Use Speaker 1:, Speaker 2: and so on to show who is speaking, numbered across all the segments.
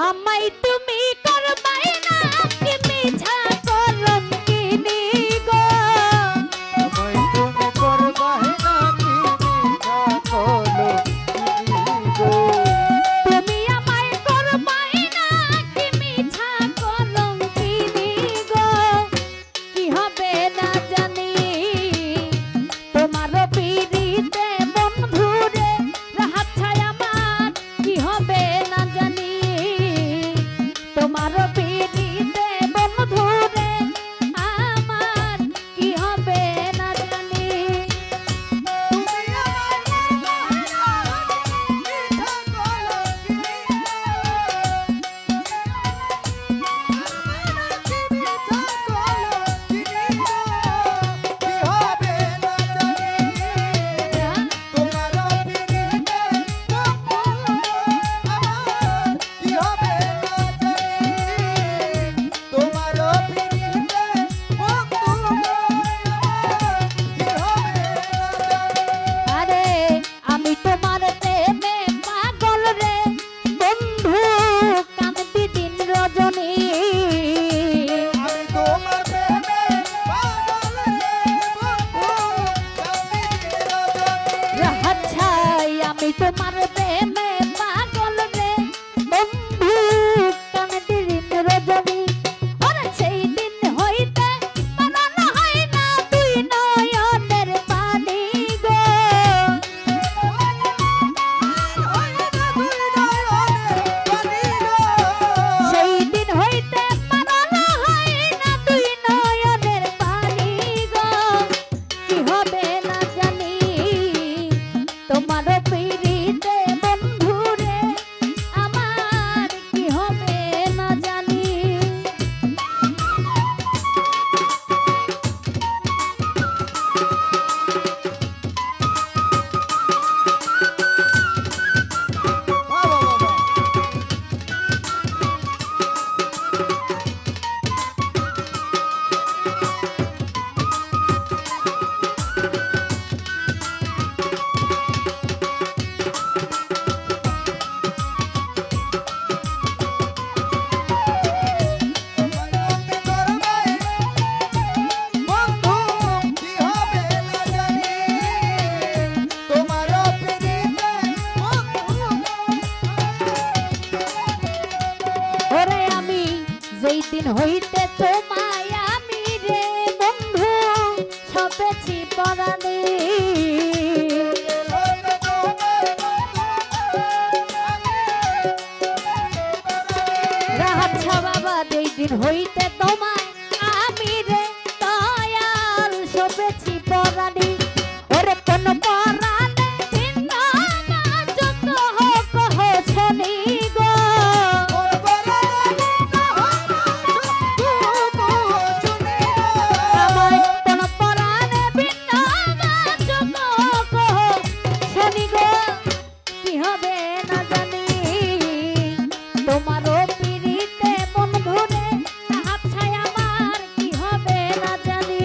Speaker 1: আমায় তুমি করবাই না কি মিছা কলঙ্কিনী গো
Speaker 2: আমায় তুমি করবাই না কি মিছা কলঙ্কিনী গো
Speaker 1: তুমি আমায় করবাই না কি মিছা কলঙ্কিনী গো কি হবে না জানি তোমার পিরিতে বন্ধুরে রাহাত ছায় আমার কি হবে না জানি তোমার পিরিতে বন্ধুরে আমার কি হবে না জানি
Speaker 2: তুমি আমায় করবাই না মিছা কলঙ্কিনী
Speaker 1: আরে আমি তোমার প্রেমে পাগল রে বন্ধু কাঁদতি দিন রজনী
Speaker 2: আমি তোমার প্রেমে পাগল রে বন্ধু কাঁদি দিন রজনী
Speaker 1: রাহাত ছাই আমি তোমার প্রেমে পাগল রে বন্ধু কাঁদতি দিন রজনী ওরে সেই দিন হইতে মানানো হয় না দুই নয়নের পানি গো সেই দিন হইতে মানানো হয় না দুই নয়নের পানি গো কি হবে না জানি তোমার পিরিতে বন্ধুরে আমার কি হবে না জানি ওরে আমি যেই দিন হইতে তোমায় আমি রে বন্ধু সবেছি পরাণে রাহাত ছা বাবা যেই দিন হইতে তোমায় আমি রে দয়াল সবেছি পরাণে ওরে কোন পরাণে ভিন্ন মা যত হোক হোসনি গো আমায় কোন পরাণে ভিন্ন মা যত হোক হোসনি গো কি হবে না জানি তোমারও পিরিতে বন্ধুরে রাহাত ছায় আমার কি হবে না জানি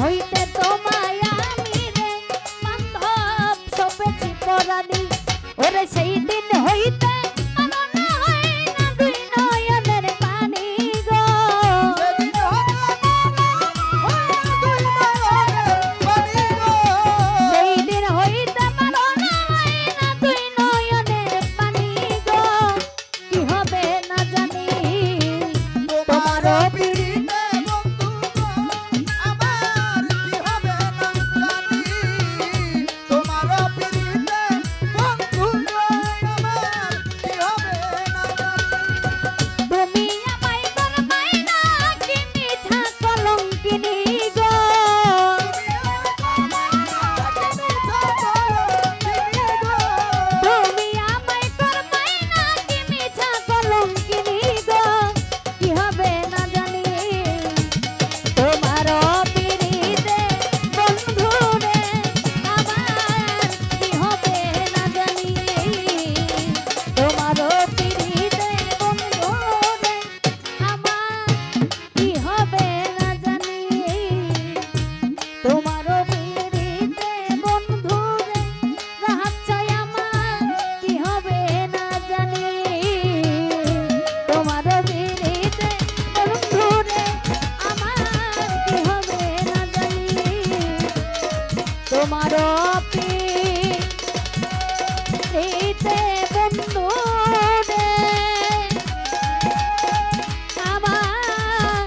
Speaker 1: হইতে তোমায় আমি রে বান্ধব সপেছি পরানি ওরে সেই দিন হইতে আমার না হয় না দুই নয়নের পানি গো
Speaker 2: সেদিন
Speaker 1: সেই দিন হইতে আমার না হয় না দুই নয়নের পানি গো কি হবে না জানি
Speaker 2: তোমার পিড়িতে বন্ধু গো, আমার কি হবে না জানি। তোমার পিড়িতে বন্ধু গো, আমার কি হবে না জানি।
Speaker 1: তুমি আমায় করবাই না কি মিঠা কলঙ্কিনী গো তুমি আমায় করবাই না কি মিঠা কলঙ্কিনী গো কি হবে না জানি তোমার পিড়িতে বন্ধু রে আমার কি হবে না জানি তোমার পিড়িতে বন্ধু রে আমার কি হবে না জানি তোমার পিড়িতে বন্ধু রে রাহাত চাই আমার কি হবে না জানি তোমার পিড়িতে বন্ধু রে আমার কি হবে না জানি তোমার পিড়িতে বন্ধু রে আমার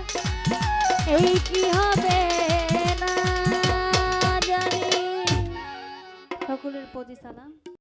Speaker 1: এই কি হবে না জানি সকলের প্রতি সালাম।